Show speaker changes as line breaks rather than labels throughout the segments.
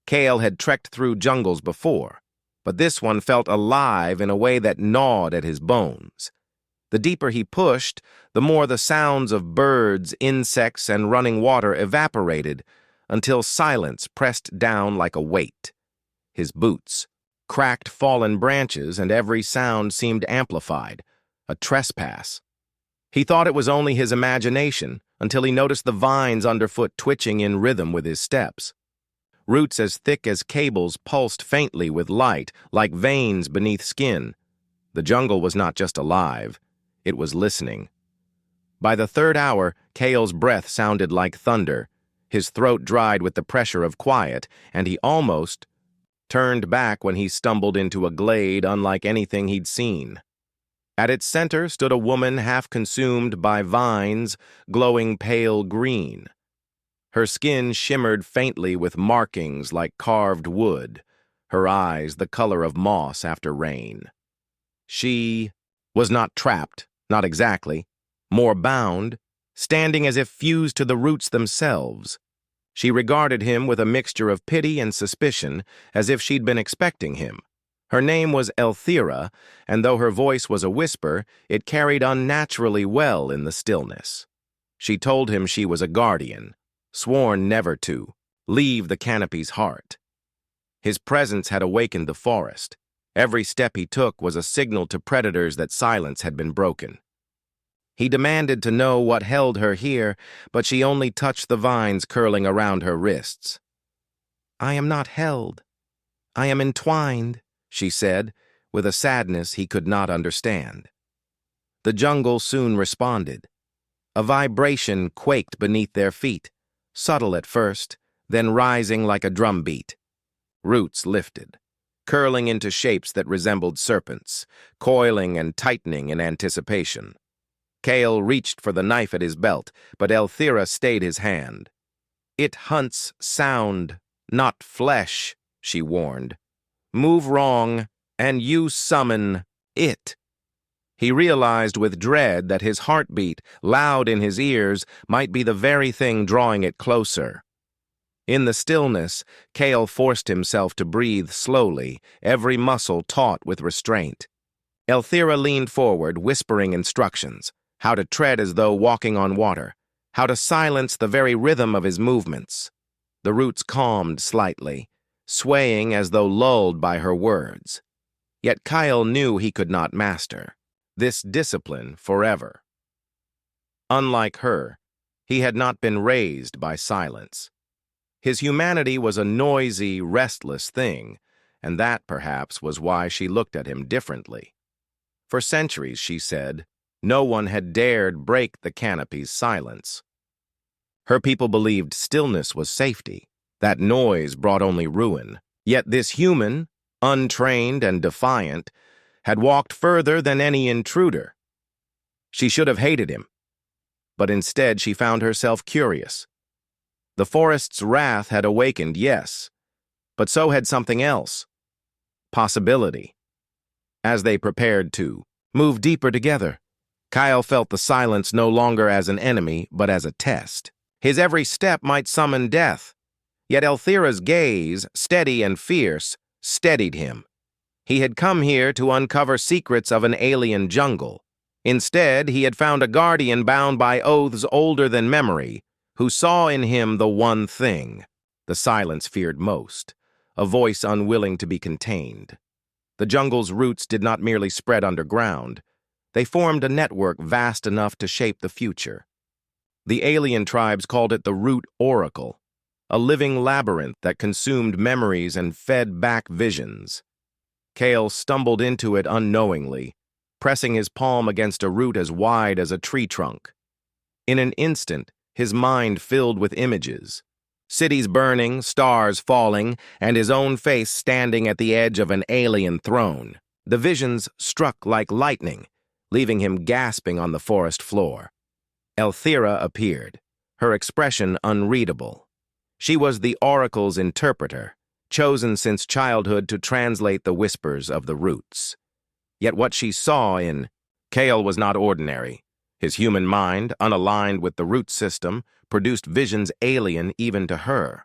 Kale had trekked through jungles before, but this one felt alive in a way that gnawed at his bones. The deeper he pushed, the more the sounds of birds, insects, and running water evaporated until silence pressed down like a weight. His boots cracked fallen branches, and every sound seemed amplified, a trespass. He thought it was only his imagination until he noticed the vines underfoot twitching in rhythm with his steps. Roots as thick as cables pulsed faintly with light, like veins beneath skin. The jungle was not just alive, it was listening. By the third hour, Kale's breath sounded like thunder. His throat dried with the pressure of quiet, and he almost turned back when he stumbled into a glade unlike anything he'd seen. At its center stood a woman half consumed by vines, glowing pale green. Her skin shimmered faintly with markings like carved wood, her eyes the color of moss after rain. She was not trapped, not exactly, more bound, standing as if fused to the roots themselves. She regarded him with a mixture of pity and suspicion, as if she'd been expecting him. Her name was Elthira, and though her voice was a whisper, it carried unnaturally well in the stillness. She told him she was a guardian, sworn never to leave the canopy's heart. His presence had awakened the forest. Every step he took was a signal to predators that silence had been broken. He demanded to know what held her here, but she only touched the vines curling around her wrists. "I am not held. I am entwined," she said, with a sadness he could not understand. The jungle soon responded. A vibration quaked beneath their feet, subtle at first, then rising like a drumbeat. Roots lifted, curling into shapes that resembled serpents, coiling and tightening in anticipation. Kale reached for the knife at his belt, but Elthira stayed his hand. "It hunts sound, not flesh," she warned. "Move wrong, and you summon it." He realized with dread that his heartbeat, loud in his ears, might be the very thing drawing it closer. In the stillness, Kale forced himself to breathe slowly, every muscle taut with restraint. Elthira leaned forward, whispering instructions, how to tread as though walking on water, how to silence the very rhythm of his movements. The roots calmed slightly, swaying as though lulled by her words. Yet Kyle knew he could not master this discipline forever. Unlike her, he had not been raised by silence. His humanity was a noisy, restless thing, and that, perhaps, was why she looked at him differently. For centuries, she said, no one had dared break the canopy's silence. Her people believed stillness was safety, that noise brought only ruin. Yet this human, untrained and defiant, had walked further than any intruder. She should have hated him, but instead she found herself curious. The forest's wrath had awakened, yes, but so had something else. Possibility. As they prepared to move deeper together, Kyle felt the silence no longer as an enemy, but as a test. His every step might summon death, yet Elthira's gaze, steady and fierce, steadied him. He had come here to uncover secrets of an alien jungle. Instead, he had found a guardian bound by oaths older than memory, who saw in him the one thing the silence feared most, a voice unwilling to be contained. The jungle's roots did not merely spread underground. They formed a network vast enough to shape the future. The alien tribes called it the Root Oracle, a living labyrinth that consumed memories and fed back visions. Kale stumbled into it unknowingly, pressing his palm against a root as wide as a tree trunk. In an instant, his mind filled with images. Cities burning, stars falling, and his own face standing at the edge of an alien throne. The visions struck like lightning, leaving him gasping on the forest floor. Elthira appeared, her expression unreadable. She was the oracle's interpreter, chosen since childhood to translate the whispers of the roots. Yet what she saw in Kale was not ordinary. His human mind, unaligned with the root system, produced visions alien even to her.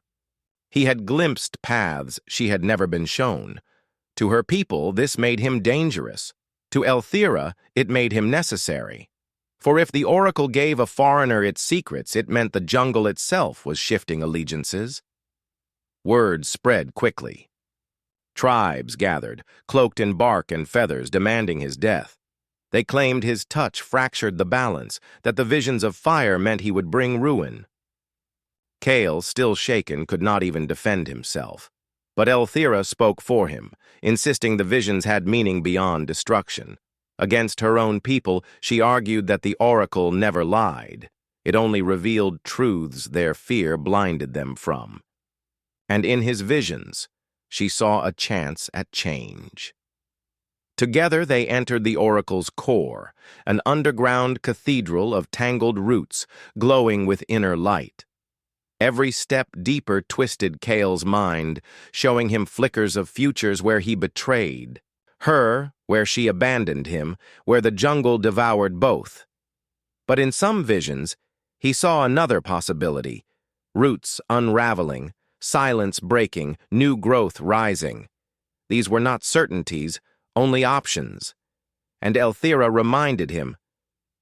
He had glimpsed paths she had never been shown. To her people, this made him dangerous. To Elthira, it made him necessary. For if the oracle gave a foreigner its secrets, it meant the jungle itself was shifting allegiances. Word spread quickly. Tribes gathered, cloaked in bark and feathers, demanding his death. They claimed his touch fractured the balance, that the visions of fire meant he would bring ruin. Kale, still shaken, could not even defend himself. But Elthira spoke for him, insisting the visions had meaning beyond destruction. Against her own people, she argued that the oracle never lied. It only revealed truths their fear blinded them from. And in his visions, she saw a chance at change. Together they entered the oracle's core, an underground cathedral of tangled roots, glowing with inner light. Every step deeper twisted Kale's mind, showing him flickers of futures where he betrayed her, where she abandoned him, where the jungle devoured both. But in some visions, he saw another possibility: roots unraveling, silence breaking, new growth rising. These were not certainties, only options. And Elthira reminded him,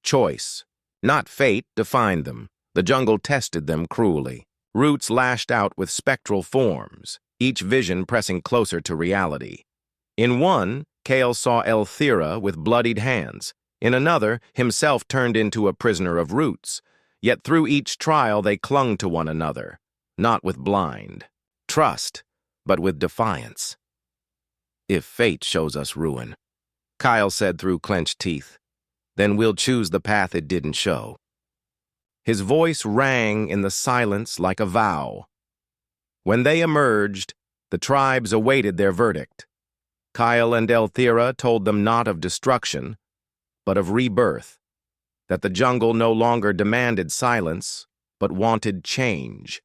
choice, not fate, defined them. The jungle tested them cruelly. Roots lashed out with spectral forms, each vision pressing closer to reality. In one, Kale saw Elthira with bloodied hands. In another, himself turned into a prisoner of roots. Yet through each trial they clung to one another, not with blind trust, but with defiance. If fate shows us ruin, Kyle said through clenched teeth, then we'll choose the path it didn't show. His voice rang in the silence like a vow. When they emerged, the tribes awaited their verdict. Kyle and Elthira told them not of destruction, but of rebirth, that the jungle no longer demanded silence, but wanted change.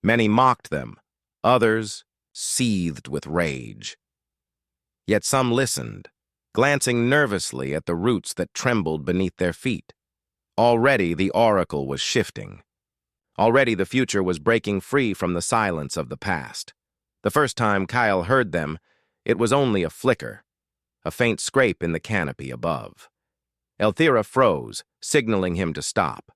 Many mocked them, others seethed with rage. Yet some listened, glancing nervously at the roots that trembled beneath their feet. Already the oracle was shifting. Already the future was breaking free from the silence of the past. The first time Kyle heard them, it was only a flicker, a faint scrape in the canopy above. Elthira froze, signaling him to stop.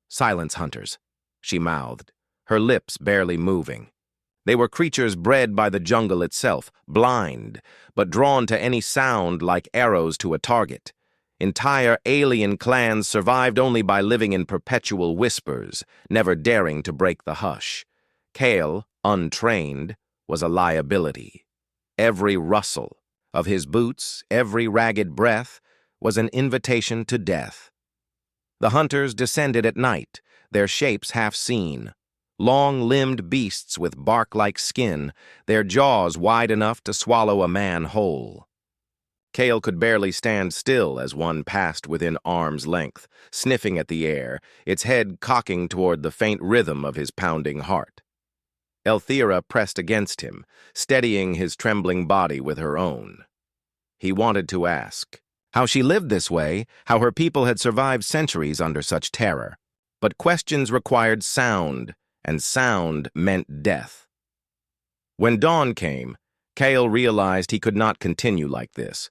Silence hunters, she mouthed, her lips barely moving. They were creatures bred by the jungle itself, blind, but drawn to any sound like arrows to a target. Entire alien clans survived only by living in perpetual whispers, never daring to break the hush. Kale, untrained, was a liability. Every rustle of his boots, every ragged breath, was an invitation to death. The hunters descended at night, their shapes half seen. Long-limbed beasts with bark-like skin, their jaws wide enough to swallow a man whole. Kale could barely stand still as one passed within arm's length, sniffing at the air, its head cocking toward the faint rhythm of his pounding heart. Elthira pressed against him, steadying his trembling body with her own. He wanted to ask how she lived this way, how her people had survived centuries under such terror. But questions required sound, and sound meant death. When dawn came, Kale realized he could not continue like this.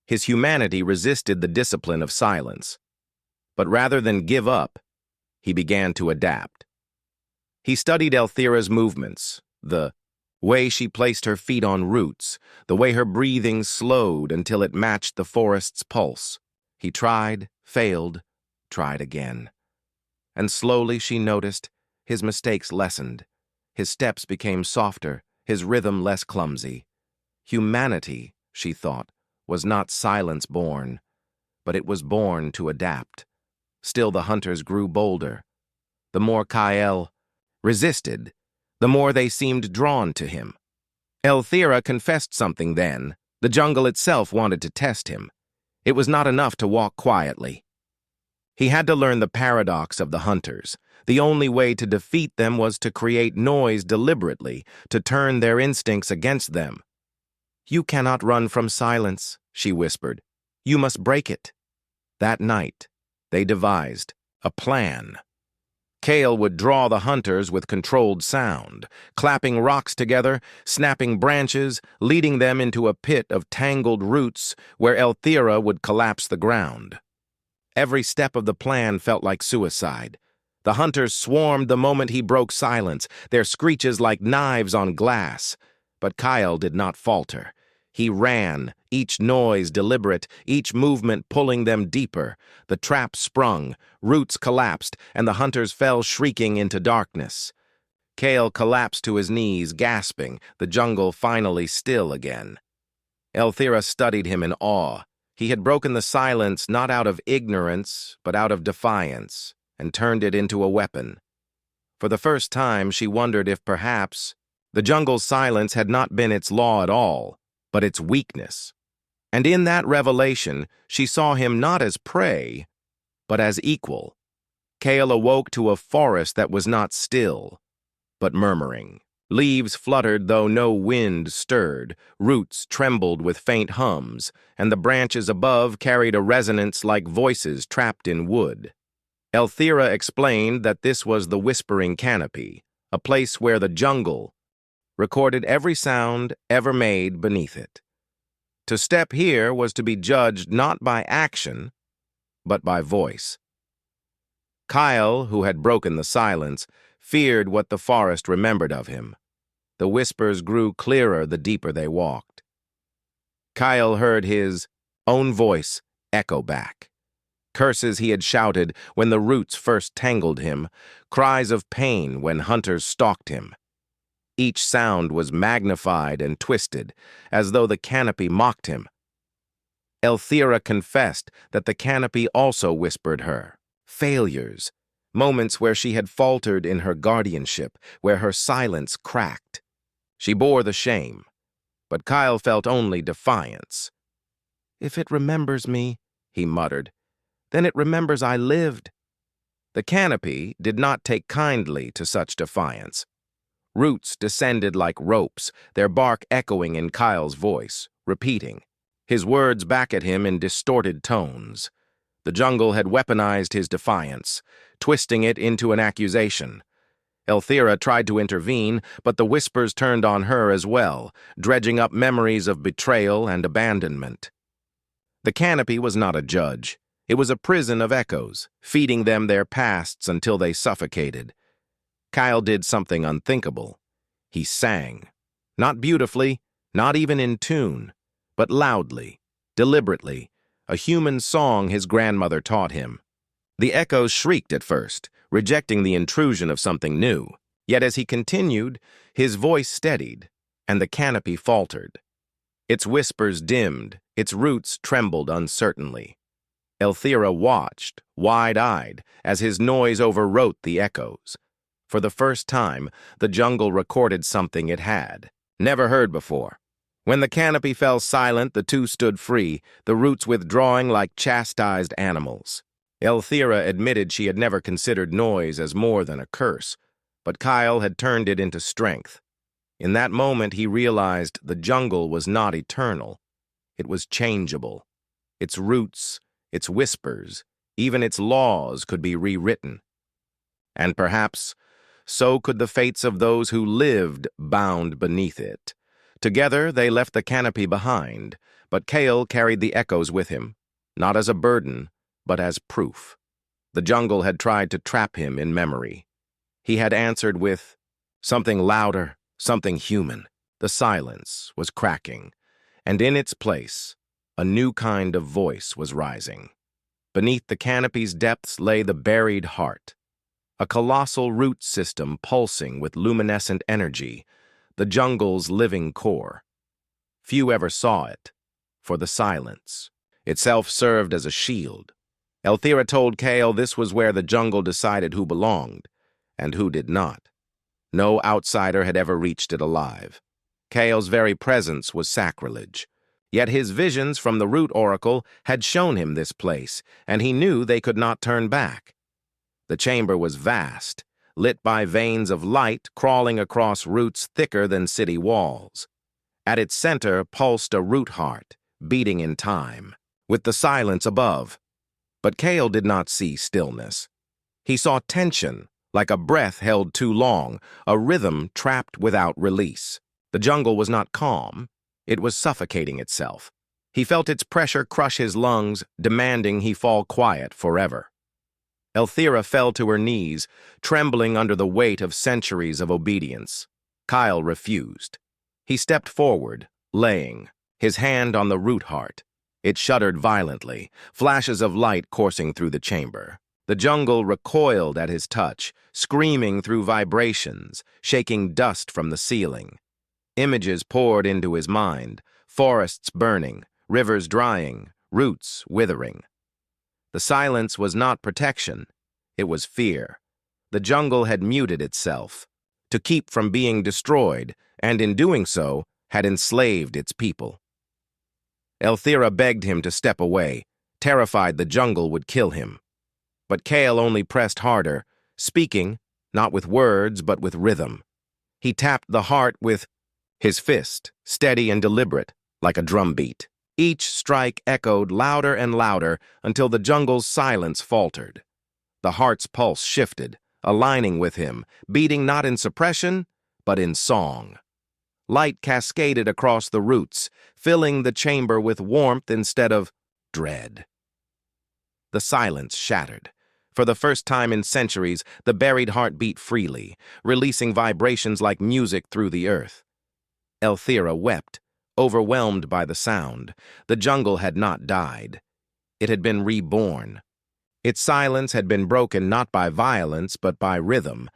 His humanity resisted the discipline of silence. But rather than give up, he began to adapt. He studied Elthira's movements, the way she placed her feet on roots, the way her breathing slowed until it matched the forest's pulse. He tried, failed, tried again. And slowly she noticed his mistakes lessened. His steps became softer, his rhythm less clumsy. Humanity, she thought, was not silence born, but it was born to adapt. Still the hunters grew bolder. The more Kyle resisted, the more they seemed drawn to him. Elthira confessed something then. The jungle itself wanted to test him. It was not enough to walk quietly. He had to learn the paradox of the hunters. The only way to defeat them was to create noise deliberately, to turn their instincts against them. "You cannot run from silence," she whispered. "You must break it." That night, they devised a plan. Kale would draw the hunters with controlled sound, clapping rocks together, snapping branches, leading them into a pit of tangled roots where Elthira would collapse the ground. Every step of the plan felt like suicide. The hunters swarmed the moment he broke silence, their screeches like knives on glass. But Kyle did not falter. He ran, each noise deliberate, each movement pulling them deeper. The trap sprung, roots collapsed, and the hunters fell shrieking into darkness. Kale collapsed to his knees, gasping, the jungle finally still again. Elthira studied him in awe. He had broken the silence not out of ignorance, but out of defiance, and turned it into a weapon. For the first time, she wondered if perhaps the jungle's silence had not been its law at all, but its weakness. And in that revelation, she saw him not as prey, but as equal. Kale awoke to a forest that was not still, but murmuring. Leaves fluttered though no wind stirred, roots trembled with faint hums, and the branches above carried a resonance like voices trapped in wood. Elthira explained that this was the Whispering Canopy, a place where the jungle recorded every sound ever made beneath it. To step here was to be judged not by action, but by voice. Kyle, who had broken the silence, feared what the forest remembered of him. The whispers grew clearer the deeper they walked. Kyle heard his own voice echo back. Curses he had shouted when the roots first tangled him, cries of pain when hunters stalked him. Each sound was magnified and twisted, as though the canopy mocked him. Elthira confessed that the canopy also whispered her failures, moments where she had faltered in her guardianship, where her silence cracked. She bore the shame, but Kyle felt only defiance. "If it remembers me," he muttered, "then it remembers I lived." The canopy did not take kindly to such defiance. Roots descended like ropes, their bark echoing in Kyle's voice, repeating, his words back at him in distorted tones. The jungle had weaponized his defiance, twisting it into an accusation. Elthira tried to intervene, but the whispers turned on her as well, dredging up memories of betrayal and abandonment. The canopy was not a judge. It was a prison of echoes, feeding them their pasts until they suffocated. Kyle did something unthinkable. He sang. Not beautifully, not even in tune, but loudly, deliberately, a human song his grandmother taught him. The echoes shrieked at first, rejecting the intrusion of something new. Yet as he continued, his voice steadied, and the canopy faltered. Its whispers dimmed, its roots trembled uncertainly. Elthira watched, wide-eyed, as his noise overwrote the echoes. For the first time, the jungle recorded something it had never heard before. When the canopy fell silent, the two stood free, the roots withdrawing like chastised animals. Elthira admitted she had never considered noise as more than a curse, but Kyle had turned it into strength. In that moment, he realized the jungle was not eternal. It was changeable. Its roots, its whispers, even its laws could be rewritten. And perhaps so could the fates of those who lived bound beneath it. Together, they left the canopy behind, but Kale carried the echoes with him, not as a burden, but as proof. The jungle had tried to trap him in memory. He had answered with something louder, something human. The silence was cracking, and in its place, a new kind of voice was rising. Beneath the canopy's depths lay the buried heart, a colossal root system pulsing with luminescent energy, the jungle's living core. Few ever saw it, for the silence itself served as a shield. Elthira told Kale this was where the jungle decided who belonged, and who did not. No outsider had ever reached it alive. Kale's very presence was sacrilege. Yet his visions from the Root Oracle had shown him this place, and he knew they could not turn back. The chamber was vast, lit by veins of light crawling across roots thicker than city walls. At its center pulsed a root heart, beating in time, with the silence above. But Kale did not see stillness. He saw tension, like a breath held too long, a rhythm trapped without release. The jungle was not calm. It was suffocating itself. He felt its pressure crush his lungs, demanding he fall quiet forever. Elthira fell to her knees, trembling under the weight of centuries of obedience. Kyle refused. He stepped forward, laying, his hand on the root heart. It shuddered violently, flashes of light coursing through the chamber. The jungle recoiled at his touch, screaming through vibrations, shaking dust from the ceiling. Images poured into his mind, forests burning, rivers drying, roots withering. The silence was not protection, it was fear. The jungle had muted itself, to keep from being destroyed, and in doing so, had enslaved its people. Elthira begged him to step away, terrified the jungle would kill him. But Kale only pressed harder, speaking, not with words, but with rhythm. He tapped the heart with his fist, steady and deliberate, like a drumbeat. Each strike echoed louder and louder until the jungle's silence faltered. The heart's pulse shifted, aligning with him, beating not in suppression, but in song. Light cascaded across the roots, filling the chamber with warmth instead of dread. The silence shattered. For the first time in centuries, the buried heart beat freely, releasing vibrations like music through the earth. Elthira wept, overwhelmed by the sound. The jungle had not died. It had been reborn. Its silence had been broken not by violence, but by rhythm,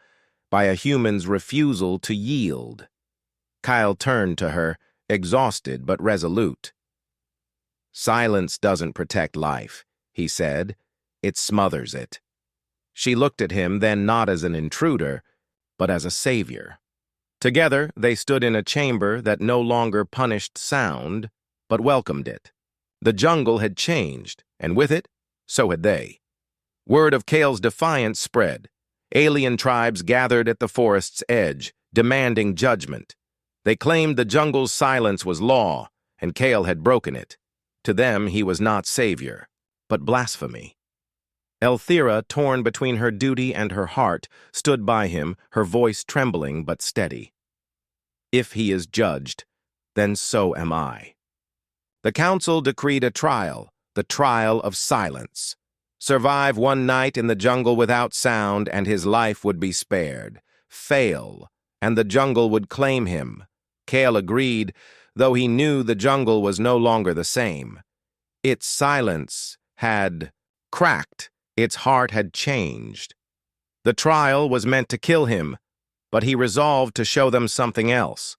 by a human's refusal to yield. Kyle turned to her, exhausted but resolute. "Silence doesn't protect life," he said. "It smothers it." She looked at him then not as an intruder, but as a savior. Together, they stood in a chamber that no longer punished sound, but welcomed it. The jungle had changed, and with it, so had they. Word of Kale's defiance spread. Alien tribes gathered at the forest's edge, demanding judgment. They claimed the jungle's silence was law, and Kale had broken it. To them, he was not savior, but blasphemy. Elthira, torn between her duty and her heart, stood by him, her voice trembling but steady. "If he is judged, then so am I." The council decreed a trial, the trial of silence. Survive one night in the jungle without sound, and his life would be spared. Fail, and the jungle would claim him. Kale agreed, though he knew the jungle was no longer the same. Its silence had cracked. Its heart had changed. The trial was meant to kill him, but he resolved to show them something else.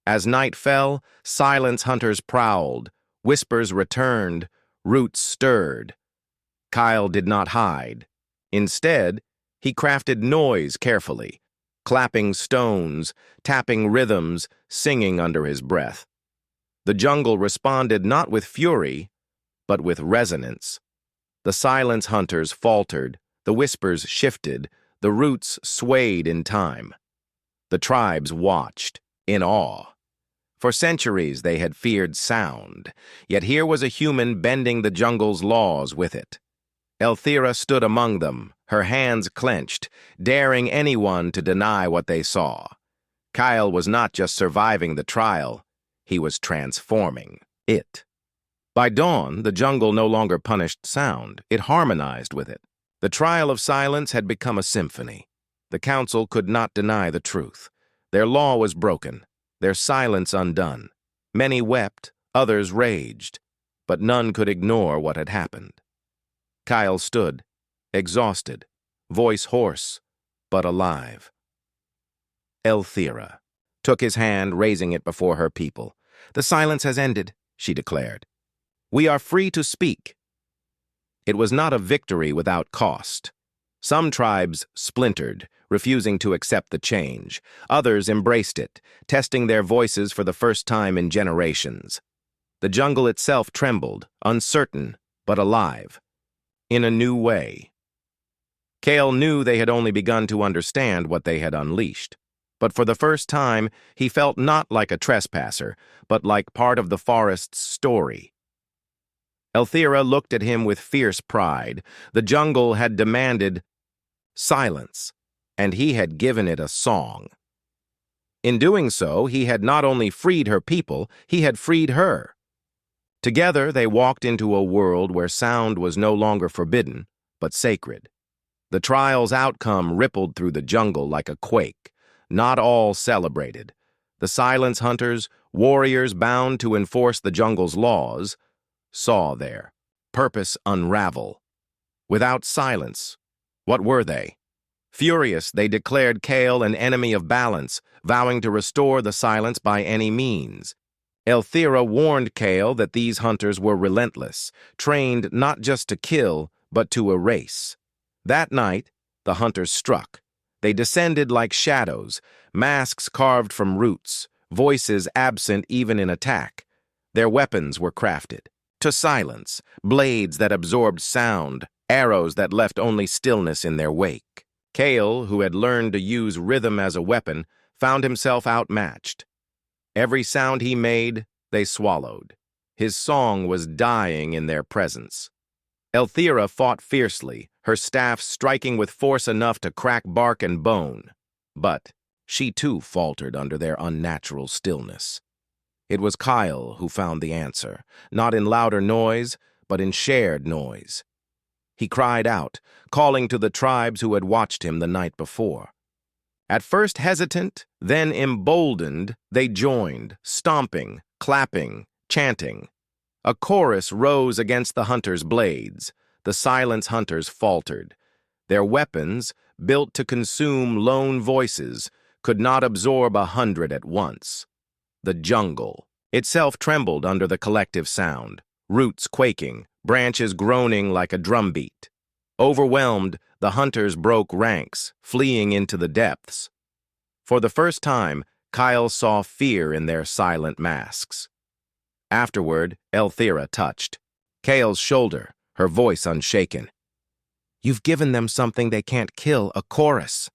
As night fell, silence hunters prowled, whispers returned, roots stirred. Kyle did not hide. Instead, he crafted noise carefully, clapping stones, tapping rhythms, singing under his breath. The jungle responded not with fury, but with resonance. The silence hunters faltered, the whispers shifted, the roots swayed in time. The tribes watched, in awe. For centuries they had feared sound, yet here was a human bending the jungle's laws with it. Elthira stood among them, her hands clenched, daring anyone to deny what they saw. Kyle was not just surviving the trial, he was transforming it. By dawn, the jungle no longer punished sound, it harmonized with it. The trial of silence had become a symphony. The council could not deny the truth. Their law was broken, their silence undone. Many wept, others raged, but none could ignore what had happened. Kyle stood, exhausted, voice hoarse, but alive. Elthira took his hand, raising it before her people. "The silence has ended," she declared. "We are free to speak." It was not a victory without cost. Some tribes splintered, refusing to accept the change. Others embraced it, testing their voices for the first time in generations. The jungle itself trembled, uncertain, but alive, in a new way. Kale knew they had only begun to understand what they had unleashed. But for the first time, he felt not like a trespasser, but like part of the forest's story. Elthira looked at him with fierce pride. The jungle had demanded silence, and he had given it a song. In doing so, he had not only freed her people, he had freed her. Together, they walked into a world where sound was no longer forbidden, but sacred. The trial's outcome rippled through the jungle like a quake. Not all celebrated. The silence hunters, warriors bound to enforce the jungle's laws, saw their purpose unravel. Without silence, what were they? Furious, they declared Kale an enemy of balance, vowing to restore the silence by any means. Elthira warned Kale that these hunters were relentless, trained not just to kill, but to erase. That night, the hunters struck. They descended like shadows, masks carved from roots, voices absent even in attack. Their weapons were crafted to silence, blades that absorbed sound, arrows that left only stillness in their wake. Kale, who had learned to use rhythm as a weapon, found himself outmatched. Every sound he made, they swallowed. His song was dying in their presence. Elthira fought fiercely, her staff striking with force enough to crack bark and bone. But she too faltered under their unnatural stillness. It was Kyle who found the answer, not in louder noise, but in shared noise. He cried out, calling to the tribes who had watched him the night before. At first hesitant, then emboldened, they joined, stomping, clapping, chanting. A chorus rose against the hunters' blades. The silence hunters faltered. Their weapons, built to consume lone voices, could not absorb 100 at once. The jungle itself trembled under the collective sound, roots quaking, branches groaning like a drumbeat. Overwhelmed, the hunters broke ranks, fleeing into the depths. For the first time, Kyle saw fear in their silent masks. Afterward, Elthira touched Kale's shoulder, her voice unshaken. "You've given them something they can't kill, a chorus."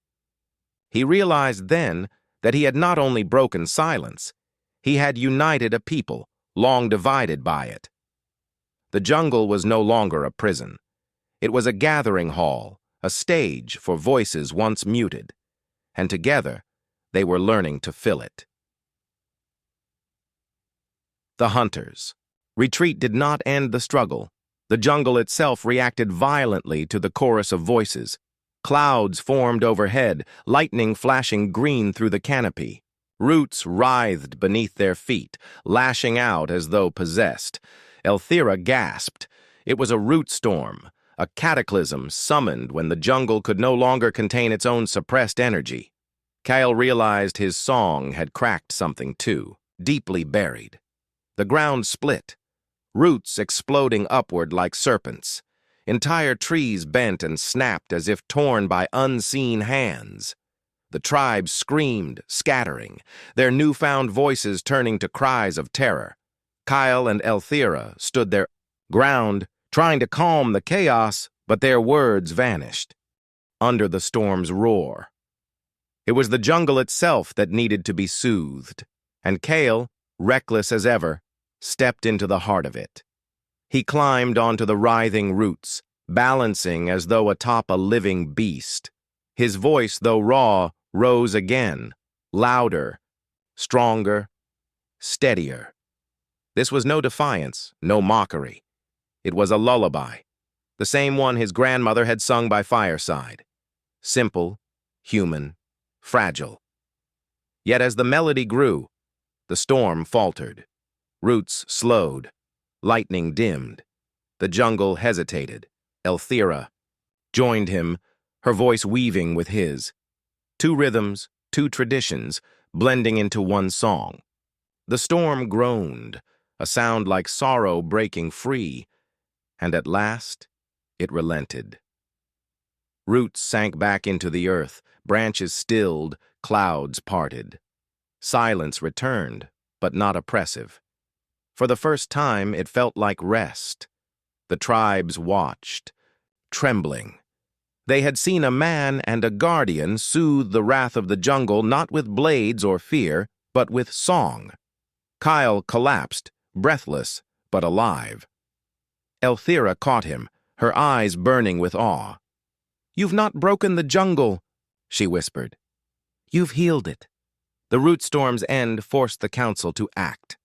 He realized then that he had not only broken silence, he had united a people, long divided by it. The jungle was no longer a prison. It was a gathering hall, a stage for voices once muted, and together they were learning to fill it. The hunters. Retreat did not end the struggle. The jungle itself reacted violently to the chorus of voices. Clouds formed overhead, lightning flashing green through the canopy. Roots writhed beneath their feet, lashing out as though possessed. Elthira gasped. It was a root storm, a cataclysm summoned when the jungle could no longer contain its own suppressed energy. Kyle realized his song had cracked something too, deeply buried. The ground split, roots exploding upward like serpents. Entire trees bent and snapped as if torn by unseen hands. The tribes screamed, scattering, their newfound voices turning to cries of terror. Kyle and Elthira stood their ground, trying to calm the chaos, but their words vanished under the storm's roar. It was the jungle itself that needed to be soothed, and Kale, reckless as ever, stepped into the heart of it. He climbed onto the writhing roots, balancing as though atop a living beast. His voice, though raw, rose again, louder, stronger, steadier. This was no defiance, no mockery. It was a lullaby, the same one his grandmother had sung by fireside. Simple, human, fragile. Yet as the melody grew, the storm faltered. Roots slowed. Lightning dimmed. The jungle hesitated. Elthira joined him, her voice weaving with his. Two rhythms, two traditions, blending into one song. The storm groaned, a sound like sorrow breaking free, and at last it relented. Roots sank back into the earth, branches stilled, clouds parted. Silence returned, but not oppressive. For the first time, it felt like rest. The tribes watched, trembling. They had seen a man and a guardian soothe the wrath of the jungle not with blades or fear, but with song. Kyle collapsed, breathless, but alive. Elthira caught him, her eyes burning with awe. "You've not broken the jungle," she whispered. "You've healed it." The root storm's end forced the council to act.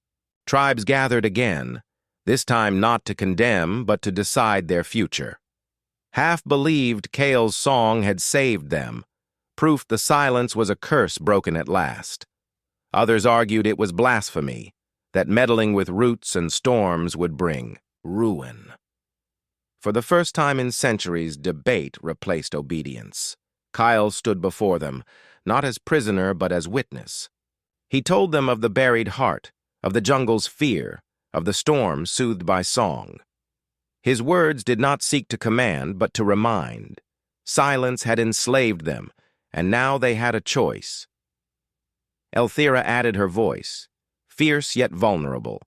Tribes gathered again, this time not to condemn, but to decide their future. Half believed Kale's song had saved them, proof the silence was a curse broken at last. Others argued it was blasphemy, that meddling with roots and storms would bring ruin. For the first time in centuries, debate replaced obedience. Kyle stood before them, not as prisoner but as witness. He told them of the buried heart, of the jungle's fear, of the storm soothed by song. His words did not seek to command, but to remind. Silence had enslaved them, and now they had a choice. Elthira added her voice, fierce yet vulnerable,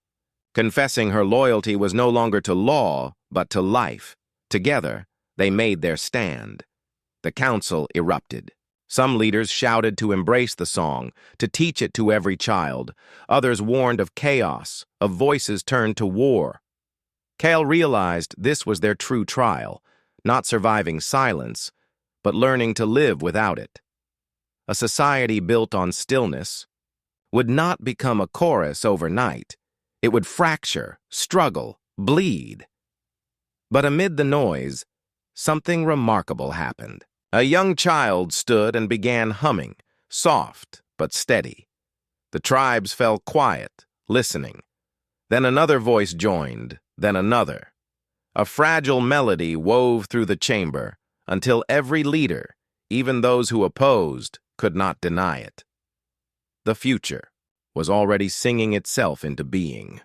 confessing her loyalty was no longer to law, but to life. Together, they made their stand. The council erupted. Some leaders shouted to embrace the song, to teach it to every child. Others warned of chaos, of voices turned to war. Kale realized this was their true trial, not surviving silence, but learning to live without it. A society built on stillness would not become a chorus overnight. It would fracture, struggle, bleed. But amid the noise, something remarkable happened. A young child stood and began humming, soft but steady. The tribes fell quiet, listening. Then another voice joined, then another. A fragile melody wove through the chamber until every leader, even those who opposed, could not deny it. The future was already singing itself into being.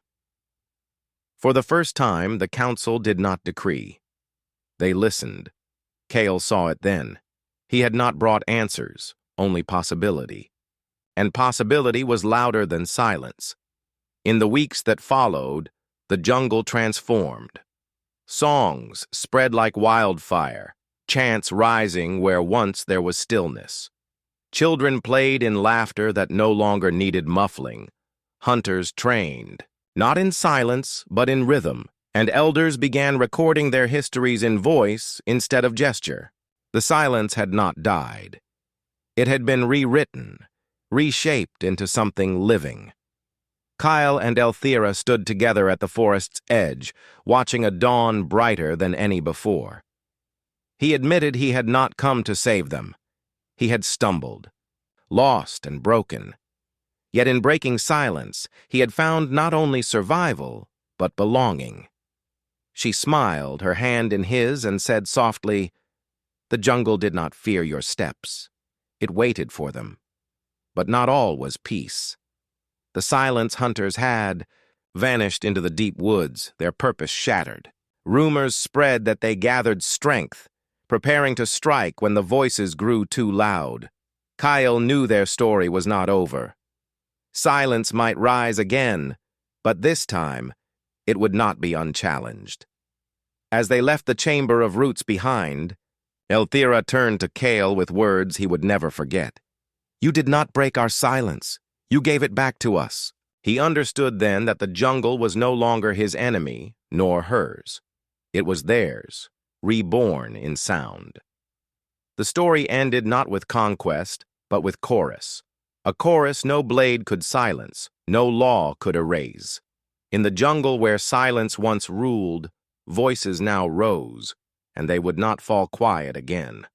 For the first time, the council did not decree. They listened. Kale saw it then. He had not brought answers, only possibility. And possibility was louder than silence. In the weeks that followed, the jungle transformed. Songs spread like wildfire, chants rising where once there was stillness. Children played in laughter that no longer needed muffling. Hunters trained, not in silence, but in rhythm, and elders began recording their histories in voice instead of gesture. The silence had not died. It had been rewritten, reshaped into something living. Kyle and Elthira stood together at the forest's edge, watching a dawn brighter than any before. He admitted he had not come to save them. He had stumbled, lost and broken. Yet in breaking silence, he had found not only survival, but belonging. She smiled, her hand in his, and said softly, "The jungle did not fear your steps. It waited for them. But not all was peace. The silence hunters had vanished into the deep woods, their purpose shattered. Rumors spread that they gathered strength, preparing to strike when the voices grew too loud. Kyle knew their story was not over. Silence might rise again, but this time it would not be unchallenged. As they left the chamber of roots behind, Elthira turned to Kale with words he would never forget. "You did not break our silence. You gave it back to us." He understood then that the jungle was no longer his enemy, nor hers. It was theirs, reborn in sound. The story ended not with conquest, but with chorus. A chorus no blade could silence, no law could erase. In the jungle where silence once ruled, voices now rose, and they would not fall quiet again.